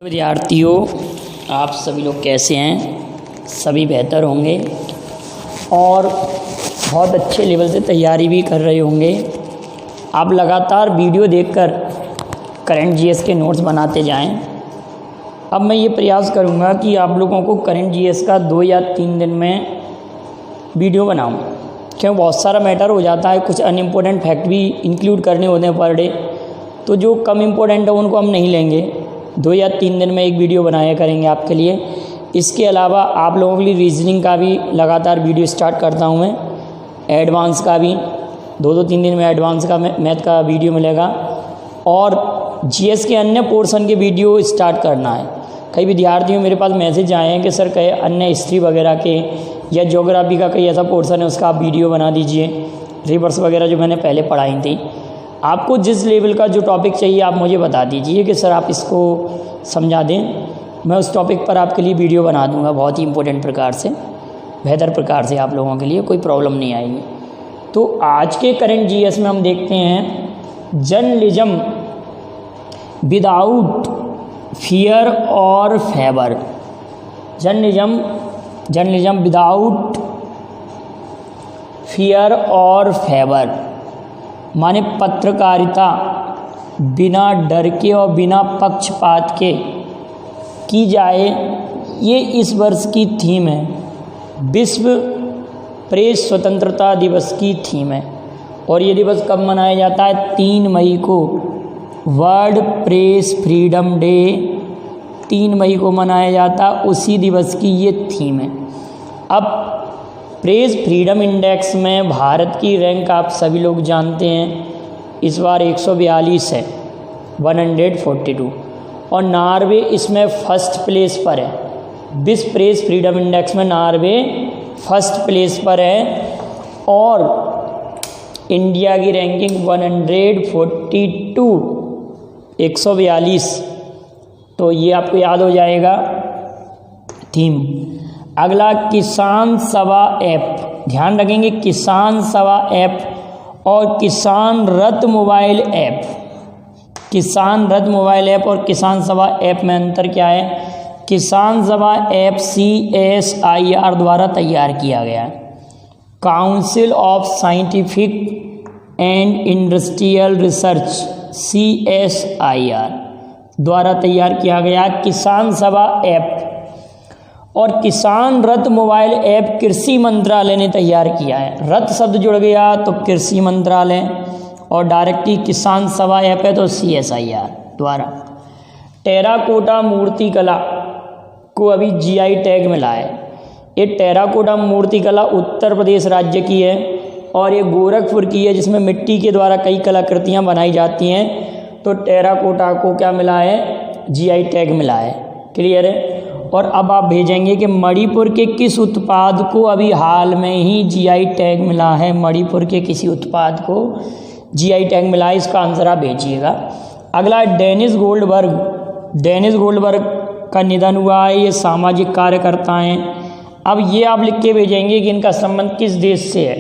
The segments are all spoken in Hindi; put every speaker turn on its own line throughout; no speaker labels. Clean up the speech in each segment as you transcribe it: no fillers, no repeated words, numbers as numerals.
विद्यार्थियों, आप सभी लोग कैसे हैं? सभी बेहतर होंगे और बहुत अच्छे लेवल से तैयारी भी कर रहे होंगे। आप लगातार वीडियो देखकर करंट जीएस के नोट्स बनाते जाएं। अब मैं ये प्रयास करूंगा कि आप लोगों को करंट जीएस का 2 या 3 दिन में वीडियो बनाऊं, क्यों बहुत सारा मैटर हो जाता है। कुछ अनइम्पोर्टेंट फैक्ट भी इंक्लूड करने होते हैं पर डे, तो जो कम इम्पोर्टेंट है उनको हम नहीं लेंगे। 2 या 3 दिन में एक वीडियो बनाया करेंगे आपके लिए। इसके अलावा आप लोगों के लिए रीजनिंग का भी लगातार वीडियो स्टार्ट करता हूं मैं, एडवांस का भी 2-3 दिन में एडवांस का मैथ का वीडियो मिलेगा और जीएस के अन्य पोर्शन के वीडियो स्टार्ट करना है। कई विद्यार्थियों मेरे पास मैसेज आए हैं कि सर कई अन्य हिस्ट्री वगैरह के या ज्योग्राफी का कोई ऐसा पोर्शन है उसका आप वीडियो बना दीजिए, रिवर्स वगैरह जो मैंने पहले पढ़ाई थी। आपको जिस लेवल का जो टॉपिक चाहिए आप मुझे बता दीजिए कि सर आप इसको समझा दें, मैं उस टॉपिक पर आपके लिए वीडियो बना दूंगा बहुत ही इम्पोर्टेंट प्रकार से, बेहतर प्रकार से। आप लोगों के लिए कोई प्रॉब्लम नहीं आएगी। तो आज के करंट जीएस में हम देखते हैं जर्नलिज्म विदाउट फियर और फेवर। जर्नलिज्म विदाउट फियर और फेवर माने पत्रकारिता बिना डर के और बिना पक्षपात के की जाए, ये इस वर्ष की थीम है। विश्व प्रेस स्वतंत्रता दिवस की थीम है और ये दिवस कब मनाया जाता है? 3 मई को, वर्ल्ड प्रेस फ्रीडम डे 3 मई को मनाया जाता है। उसी दिवस की ये थीम है। अब प्रेस फ्रीडम इंडेक्स में भारत की रैंक आप सभी लोग जानते हैं, इस बार 142 है, 142, और नॉर्वे इसमें फर्स्ट प्लेस पर है। विश्व प्रेस फ्रीडम इंडेक्स में नॉर्वे फर्स्ट प्लेस पर है और इंडिया की रैंकिंग 142, 142। तो ये आपको याद हो जाएगा थीम। अगला किसान सभा ऐप, ध्यान रखेंगे किसान सभा ऐप और किसान रथ मोबाइल ऐप। किसान रथ मोबाइल ऐप और किसान सभा ऐप में अंतर क्या है? किसान सभा ऐप CSIR द्वारा तैयार किया गया है, council of scientific and industrial research CSIR द्वारा तैयार किया गया है किसान सभा ऐप। और किसान रथ मोबाइल ऐप कृषि मंत्रालय ने तैयार किया है। रथ शब्द जुड़ गया तो कृषि मंत्रालय और डायरेक्टली किसान सभा ऐप है तो CSIR द्वारा। टेराकोटा मूर्ति कला को अभी GI टैग मिला है। ये टेराकोटा मूर्ति कला उत्तर प्रदेश राज्य की है और ये गोरखपुर की है, जिसमें मिट्टी के द्वारा कई कलाकृतियाँ बनाई जाती हैं। तो टेराकोटा को क्या मिला है? GI टैग मिला है। क्लियर है? और अब आप भेजेंगे कि मणिपुर के किस उत्पाद को अभी हाल में ही GI टैग मिला है? मणिपुर के किसी उत्पाद को GI टैग मिला है, इसका आंसर आप भेजिएगा। अगला डेनिस गोल्डबर्ग। डेनिस गोल्डबर्ग का निधन हुआ है, ये सामाजिक कार्यकर्ता हैं। अब ये आप लिख के भेजेंगे कि इनका संबंध किस देश से है।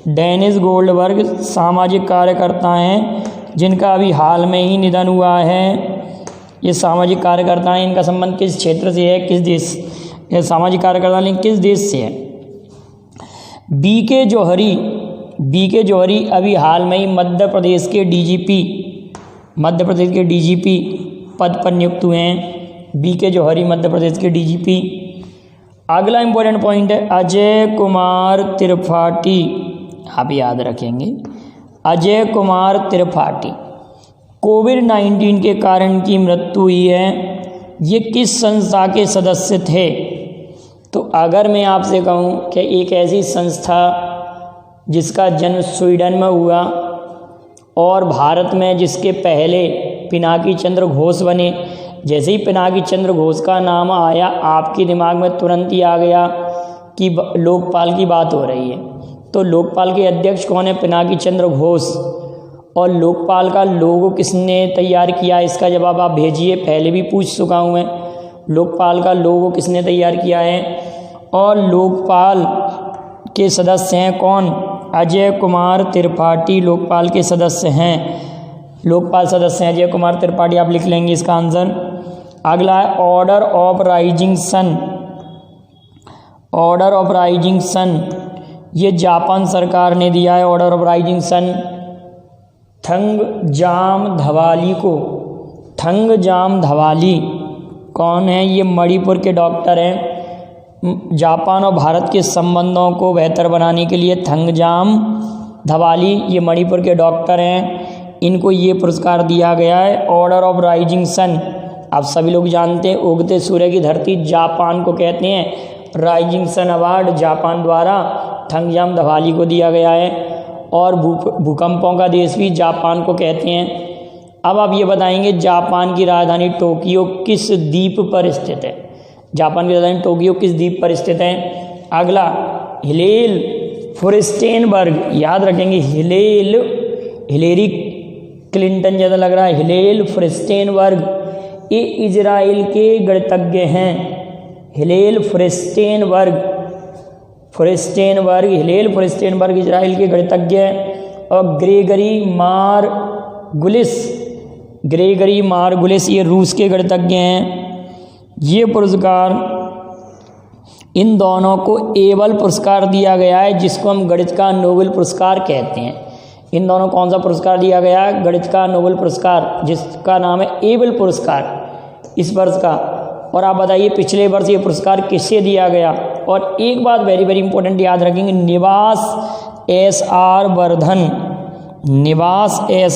डेनिस गोल्डबर्ग सामाजिक कार्यकर्ता हैं जिनका अभी हाल में ही निधन हुआ है। ये सामाजिक कार्यकर्ता हैं, इनका संबंध किस क्षेत्र से है, किस देश? ये सामाजिक कार्यकर्ता लेकिन किस देश से है? BK जौहरी अभी हाल में ही मध्य प्रदेश के DGP पद पर नियुक्त हुए हैं। BK जौहरी मध्य प्रदेश के DGP। अगला इंपॉर्टेंट पॉइंट है अजय कुमार त्रिपाठी, आप याद रखेंगे अजय कुमार त्रिपाठी। कोविड-19 के कारण की मृत्यु हुई है। ये किस संस्था के सदस्य थे? तो अगर मैं आपसे कहूँ कि एक ऐसी संस्था जिसका जन्म स्वीडन में हुआ और भारत में जिसके पहले पिनाकी चंद्र घोष बने, जैसे ही पिनाकी चंद्र घोष का नाम आया आपके दिमाग में तुरंत ही आ गया कि लोकपाल की बात हो रही है। तो लोकपाल के अध्यक्ष कौन है? पिनाकी चंद्र घोष। और लोकपाल का लोगो किसने तैयार किया? इसका जवाब आप भेजिए, पहले भी पूछ चुका हूँ मैं। लोकपाल का लोगो किसने तैयार किया है? और लोकपाल के सदस्य हैं कौन? अजय कुमार त्रिपाठी लोकपाल के सदस्य हैं। लोकपाल सदस्य हैं अजय कुमार त्रिपाठी, आप लिख लेंगे इसका आंसर। अगला है order of rising sun. Order of rising sun ये जापान सरकार ने दिया है order of rising sun Thangjam Dhawali को। थंगजाम धवाली कौन है? ये मणिपुर के डॉक्टर हैं। जापान और भारत के संबंधों को बेहतर बनाने के लिए थंगजाम धवाली ये मणिपुर के डॉक्टर हैं, इनको ये पुरस्कार दिया गया है ऑर्डर ऑफ राइजिंग सन। आप सभी लोग जानते हैं उगते सूर्य की धरती जापान को कहते हैं। राइजिंग सन अवार्ड जापान द्वारा थंगजाम धवाली को दिया गया है और भूकंपों का देश भी जापान को कहते हैं। अब आप ये बताएंगे जापान की राजधानी टोक्यो किस द्वीप पर स्थित है? जापान की राजधानी टोक्यो किस द्वीप पर स्थित है? अगला हिलेल फुर्स्टेनबर्ग, याद रखेंगे हिलेरी क्लिंटन जैसा लग रहा है। हिलेल फुर्स्टेनबर्ग ये इजराइल के गणितज्ञ हैं। हिलेल फुर्स्टेनबर्ग हिलेल फुर्स्टेनबर्ग इजराइल के गणितज्ञ हैं। और ग्रेगरी मार्गुलिस ये रूस के गणितज्ञ हैं। ये पुरस्कार इन दोनों को एबल पुरस्कार दिया गया है, जिसको हम गणित का नोबेल पुरस्कार कहते हैं। इन दोनों कौन सा पुरस्कार दिया गया है? गणित का नोबेल पुरस्कार, जिसका नाम है एबल पुरस्कार इस वर्ष का। और आप बताइए पिछले वर्ष ये पुरस्कार किससे दिया गया? और एक बात वेरी वेरी इंपॉर्टेंट याद रखेंगे, निवास एस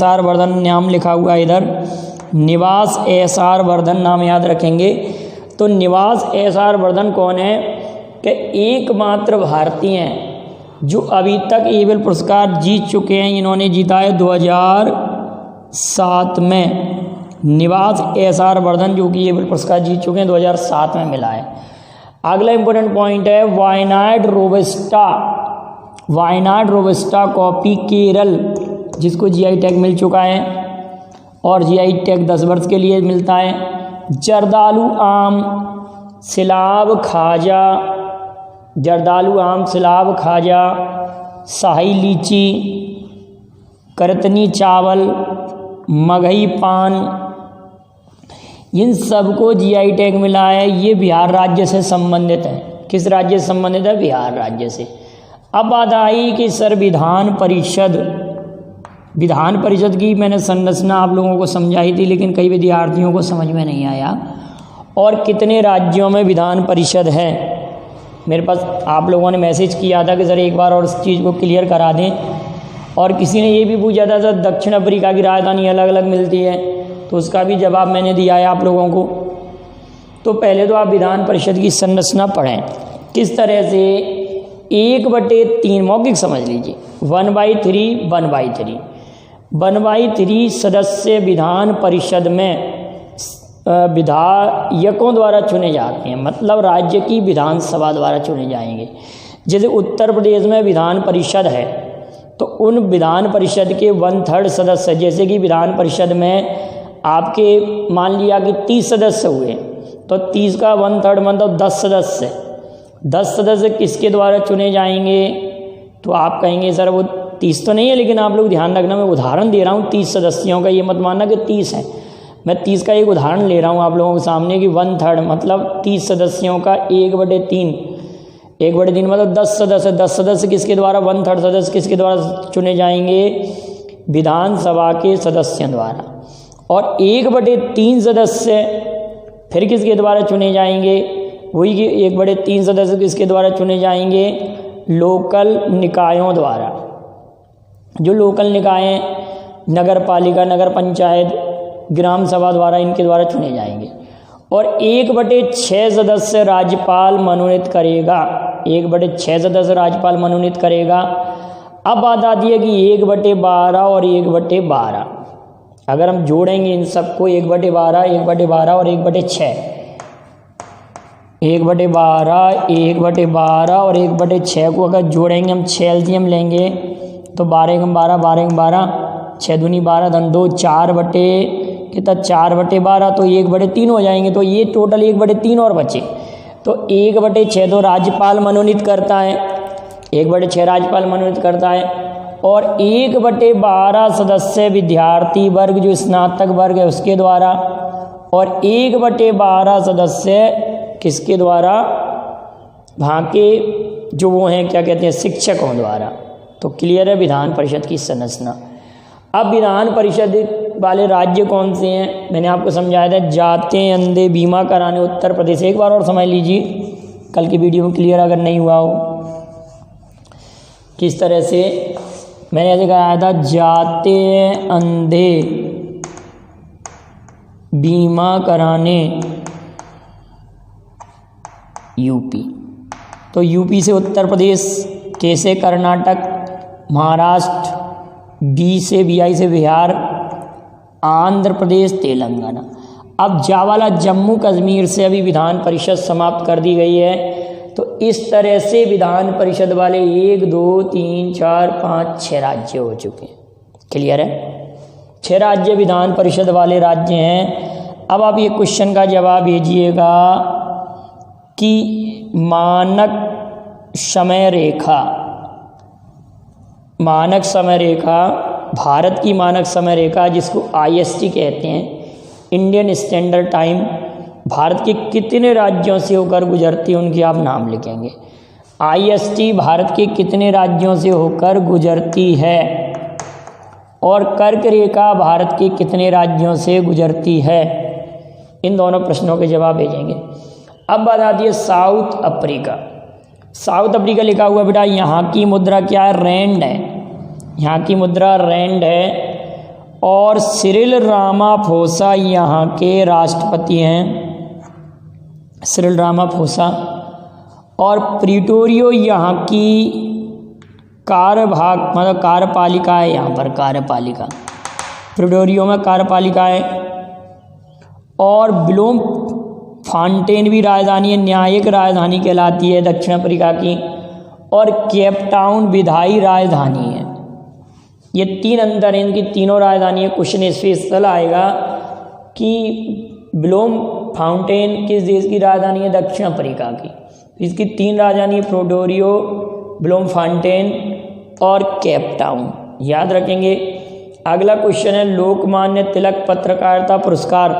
आर वर्धन नाम लिखा हुआ है इधर, निवास एस आर वर्धन नाम याद रखेंगे। तो निवास एस आर वर्धन कौन है? कि एकमात्र भारतीय हैं जो अभी तक एबल पुरस्कार जीत चुके हैं। इन्होंने जीता है 2007 में। निवास एस आर वर्धन जो कि एबल पुरस्कार जीत चुके हैं 2007 में मिला है। अगला इंपॉर्टेंट पॉइंट है वायनाड रोबस्टा कॉफी केरल, जिसको जीआई टैग मिल चुका है और जीआई टैग 10 वर्ष के लिए मिलता है। जर्दालू आम सिलाब खाजा, शाही लीची, करतनी चावल, मगही पान, इन सबको जीआई टैग मिला है। ये बिहार राज्य से संबंधित है। किस राज्य से संबंधित है? बिहार राज्य से। अब बात आई कि सर विधान परिषद की मैंने संरचना आप लोगों को समझाई थी, लेकिन कई विद्यार्थियों को समझ में नहीं आया। और कितने राज्यों में विधान परिषद है? मेरे पास आप लोगों ने मैसेज किया था कि सर एक बार और इस चीज़ को क्लियर करा दें। और किसी ने ये भी पूछा था सर दक्षिण अफ्रीका की राजधानी अलग अलग मिलती है, तो उसका भी जवाब मैंने दिया है आप लोगों को। तो पहले तो आप विधान परिषद की संरचना पढ़ें किस तरह से। 1/3 मौखिक समझ लीजिए, 1/3 1/3 सदस्य विधान परिषद में विधायकों द्वारा चुने जाते हैं, मतलब राज्य की विधानसभा द्वारा चुने जाएंगे। जैसे उत्तर प्रदेश में विधान परिषद है तो उन विधान परिषद के 1/3 सदस्य, जैसे कि विधान परिषद में आपके मान लिया कि 30 सदस्य हुए तो 30 का 1/3 मतलब 10 सदस्य। 10 सदस्य किसके द्वारा चुने जाएंगे? तो आप कहेंगे सर वो 30 तो नहीं है, लेकिन आप लोग ध्यान रखना, मैं उदाहरण दे रहा हूँ 30 सदस्यों का, ये मत मानना कि 30 है। मैं 30 का एक उदाहरण ले रहा हूँ आप लोगों के सामने कि 1/3 मतलब 30 सदस्यों का 1/3 मतलब 10 सदस्य। 10 सदस्य किसके द्वारा, 1/3 सदस्य किसके द्वारा चुने जाएंगे? विधानसभा के सदस्यों द्वारा। और 1/3 सदस्य फिर किसके द्वारा चुने जाएंगे? वही कि 1/3 सदस्य किसके द्वारा चुने जाएंगे? लोकल निकायों द्वारा। जो लोकल निकाय, नगर पालिका, नगर पंचायत, ग्राम सभा द्वारा, इनके द्वारा चुने जाएंगे। और 1/6 सदस्य राज्यपाल मनोनीत करेगा। 1/6 सदस्य राज्यपाल मनोनीत करेगा। अब बात आती है कि 1/12 और 1/12 अगर हम जोड़ेंगे इन सबको 1/12 और 1/6, 1/12 और 1/6 को अगर जोड़ेंगे हम 6 एलसीएम लेंगे तो 12 × 12 12 × 12 6 दूनी 12 धन 2 4/12 तो 1/3 हो जाएंगे। तो ये टोटल 1/3 और बचे। तो 1/6 तो राज्यपाल मनोनीत करता है, 1/6 राज्यपाल मनोनीत करता है। और 1/12 सदस्य विद्यार्थी वर्ग जो स्नातक वर्ग है उसके द्वारा, और 1/12 सदस्य किसके द्वारा, वहाँ के जो वो हैं क्या कहते हैं शिक्षकों द्वारा। तो क्लियर है विधान परिषद की संरचना। अब विधान परिषद वाले राज्य कौन से हैं, मैंने आपको समझाया था, जाते अंधे बीमा कराने उत्तर प्रदेश। एक बार और समझ लीजिए, कल की वीडियो में क्लियर अगर नहीं हुआ हो। किस तरह से मैंने ऐसे कराया था, जाते अंधे बीमा कराने यूपी। तो यूपी से उत्तर प्रदेश, के से कर्नाटक, महाराष्ट्र, बी से BI से बिहार, आंध्र प्रदेश, तेलंगाना। अब जावाला जम्मू कश्मीर से अभी विधान परिषद समाप्त कर दी गई है। तो इस तरह से विधान परिषद वाले 1 2 3 4 5 6 राज्य हो चुके हैं। क्लियर है, 6 राज्य विधान परिषद वाले राज्य हैं। अब आप ये क्वेश्चन का जवाब भेजिएगा कि मानक समय रेखा, मानक समय रेखा, भारत की मानक समय रेखा जिसको IST कहते हैं, इंडियन स्टैंडर्ड टाइम, भारत के कितने राज्यों से होकर गुजरती है, उनके आप नाम लिखेंगे। IST भारत के कितने राज्यों से होकर गुजरती है, और कर्क रेखा भारत के कितने राज्यों से गुजरती है। इन दोनों प्रश्नों के जवाब भेजेंगे। अब बात आती है साउथ अफ्रीका। साउथ अफ्रीका लिखा हुआ बेटा, यहाँ की मुद्रा क्या है, रैंड है। यहाँ की मुद्रा रैंड है। और सिरिल रामाफोसा यहाँ के राष्ट्रपति हैं, सिरिल रामाफोसा। और प्रिटोरियो यहाँ की कार्यभाग मतलब कार्यपालिका है, यहाँ पर कार्यपालिका, प्रिटोरियो में कार्यपालिका है। और ब्लोम फाउंटेन भी राजधानी है, न्यायिक राजधानी कहलाती है दक्षिण अफ्रीका की। और केप टाउन विधायी राजधानी है। ये 3 अंतर हैं इनकी, तीनों राजधानी है। क्वेश्चन स्पेशल आएगा कि ब्लोम फाउंटेन किस देश की राजधानी है, दक्षिण अफ्रीका की। इसकी 3 राजधानी, प्रिटोरियो, ब्लोम फाउंटेन और केप टाउन, याद रखेंगे। अगला क्वेश्चन है, लोकमान्य तिलक पत्रकारिता पुरस्कार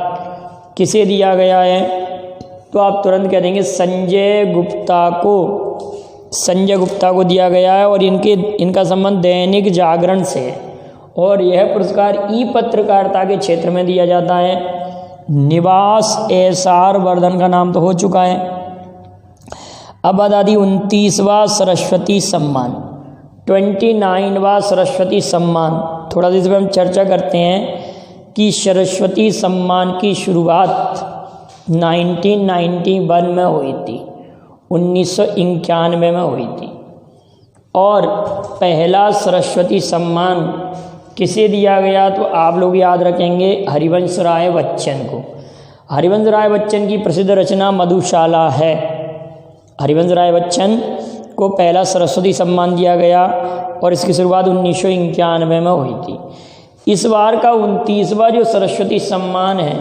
किसे दिया गया है, तो आप तुरंत कह देंगे संजय गुप्ता को, संजय गुप्ता को दिया गया है। और इनका संबंध दैनिक जागरण से है। और यह पुरस्कार ई पत्रकारिता के क्षेत्र में दिया जाता है। निवास SR वर्धन का नाम तो हो चुका है। अब बता दी 29वां सरस्वती सम्मान, 29वां सरस्वती सम्मान। थोड़ा सा इस पर हम चर्चा करते हैं कि सरस्वती सम्मान की शुरुआत 1991 में हुई थी, 1991 में हुई थी। और पहला सरस्वती सम्मान किसे दिया गया, तो आप लोग याद रखेंगे हरिवंश राय बच्चन को। हरिवंश राय बच्चन की प्रसिद्ध रचना मधुशाला है। हरिवंश राय बच्चन को पहला सरस्वती सम्मान दिया गया और इसकी शुरुआत 1991 में हुई थी। इस बार का 29वां जो सरस्वती सम्मान है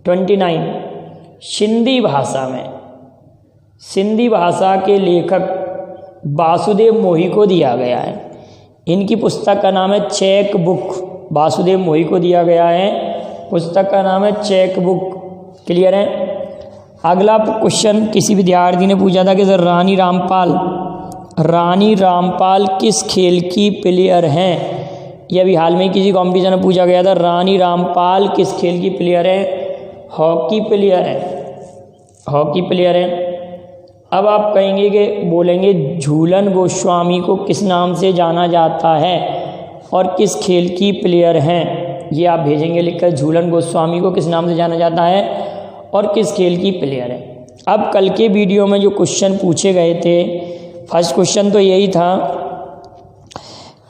29 सिंधी भाषा में, सिंधी भाषा के लेखक वासुदेव मोही को दिया गया है। इनकी पुस्तक का नाम है चेक बुक। वासुदेव मोही को दिया गया है, पुस्तक का नाम है चेक बुक। क्लियर है। अगला क्वेश्चन किसी विद्यार्थी ने पूछा था कि सर रानी रामपाल किस खेल की प्लेयर हैं। यह अभी हाल में किसी कॉम्पिटिशन में पूछा गया था। रानी रामपाल किस खेल की प्लेयर है, हॉकी प्लेयर है, हॉकी प्लेयर है। अब आप कहेंगे कि बोलेंगे झूलन गोस्वामी को किस नाम से जाना जाता है और किस खेल की प्लेयर हैं, ये आप भेजेंगे लिखकर। झूलन गोस्वामी को किस नाम से जाना जाता है और किस खेल की प्लेयर है। अब कल के वीडियो में जो क्वेश्चन पूछे गए थे, फर्स्ट क्वेश्चन तो यही था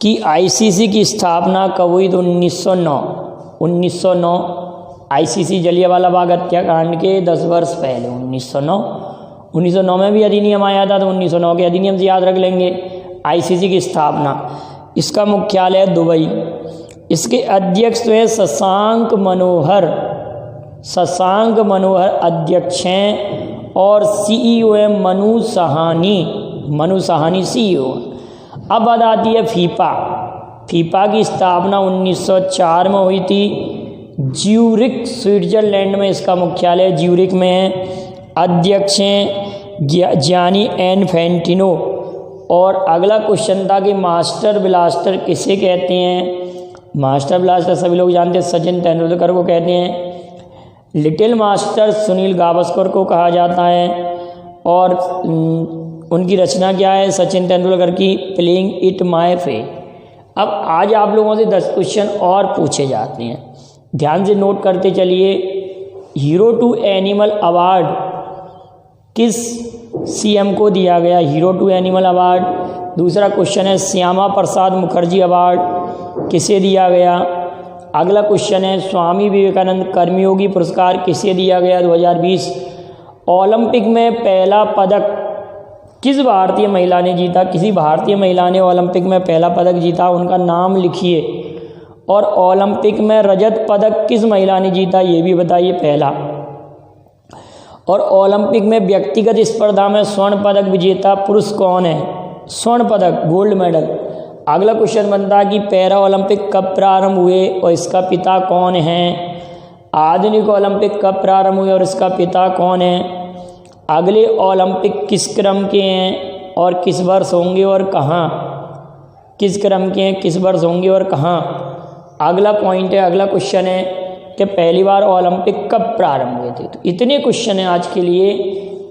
कि ICC की स्थापना कब हुई, तो 1909 ICC जलियांवाला बाग हत्याकांड के 10 वर्ष पहले 1909 में भी अधिनियम आया था, तो 1909 के अधिनियम से याद रख लेंगे। ICC की स्थापना, इसका मुख्यालय दुबई। इसके अध्यक्ष तो है शशांक मनोहर अध्यक्ष हैं और CEO है मनु सहानी CEO। अब बात आती है फीफा की स्थापना 1904 में हुई थी, ज्यूरिक स्विट्जरलैंड में इसका मुख्यालय ज्यूरिक में है। अध्यक्ष हैं जियानी इन्फैंटिनो। और अगला क्वेश्चन था कि मास्टर ब्लास्टर किसे कहते हैं। मास्टर ब्लास्टर सभी लोग जानते हैं, सचिन तेंदुलकर को कहते हैं। लिटिल मास्टर सुनील गावस्कर को कहा जाता है। और उनकी रचना क्या है, सचिन तेंदुलकर की प्लेइंग इट माय वे। अब आज आप लोगों से 10 क्वेश्चन और पूछे जाते हैं, ध्यान से नोट करते चलिए। हीरो टू एनिमल अवार्ड किस सीएम को दिया गया, हीरो टू एनिमल अवार्ड। दूसरा क्वेश्चन है श्यामा प्रसाद मुखर्जी अवार्ड किसे दिया गया। अगला क्वेश्चन है स्वामी विवेकानंद कर्मयोगी पुरस्कार किसे दिया गया 2020। ओलंपिक में पहला पदक किस भारतीय महिला ने जीता, किसी भारतीय महिला ने ओलंपिक में पहला पदक जीता, उनका नाम लिखिए। और ओलंपिक में रजत पदक किस महिला ने जीता ये भी बताइए, पहला। और ओलंपिक में व्यक्तिगत स्पर्धा में स्वर्ण पदक विजेता पुरुष कौन है, स्वर्ण पदक गोल्ड मेडल। अगला क्वेश्चन बनता है कि पैरा ओलंपिक कब प्रारंभ हुए और इसका पिता कौन है। आधुनिक ओलंपिक कब प्रारंभ हुए और इसका पिता कौन है। अगले ओलंपिक किस क्रम के हैं और किस वर्ष होंगे और कहाँ, किस क्रम के हैं, किस वर्ष होंगे और कहाँ। अगला पॉइंट है, अगला क्वेश्चन है कि पहली बार ओलंपिक कब प्रारंभ हुए थे। तो इतने क्वेश्चन हैं आज के लिए,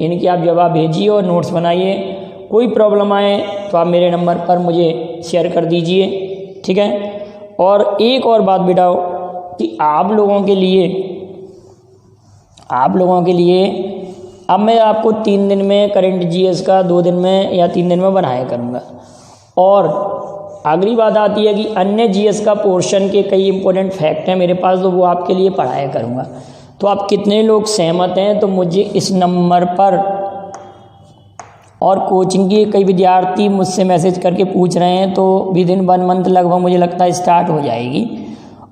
इनके आप जवाब भेजिए और नोट्स बनाइए। कोई प्रॉब्लम आए तो आप मेरे नंबर पर मुझे शेयर कर दीजिए, ठीक है। और एक और बात बेटा कि आप लोगों के लिए अब मैं आपको 3 दिन में करंट जीएस का 2 दिन में या 3 दिन में बनाया करूँगा। और अगली बात आती है कि अन्य जीएस का पोर्शन के कई इंपॉर्टेंट फैक्ट हैं मेरे पास, तो वो आपके लिए पढ़ाया करूँगा। तो आप कितने लोग सहमत हैं तो मुझे इस नंबर पर, और कोचिंग के कई विद्यार्थी मुझसे मैसेज करके पूछ रहे हैं, तो विद इन 1 मंथ लगभग मुझे लगता है स्टार्ट हो जाएगी।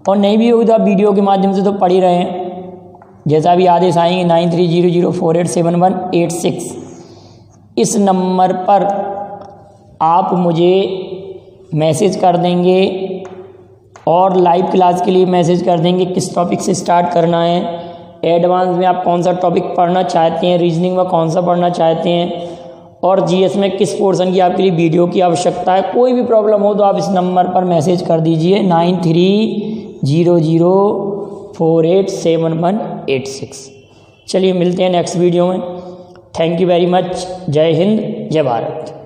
और नहीं भी होगी तो आप वीडियो के माध्यम से तो पढ़ ही रहे हैं। जैसा भी आदेश आएंगे 9300487186 इस नंबर पर आप मुझे मैसेज कर देंगे और लाइव क्लास के लिए मैसेज कर देंगे किस टॉपिक से स्टार्ट करना है, एडवांस में आप कौन सा टॉपिक पढ़ना चाहते हैं, रीजनिंग में कौन सा पढ़ना चाहते हैं, और जीएस में किस पोर्शन की आपके लिए वीडियो की आवश्यकता है। कोई भी प्रॉब्लम हो तो आप इस नंबर पर मैसेज कर दीजिए 9300487186। चलिए मिलते हैं नेक्स्ट वीडियो में। Thank you very much. जय हिंद, जय भारत।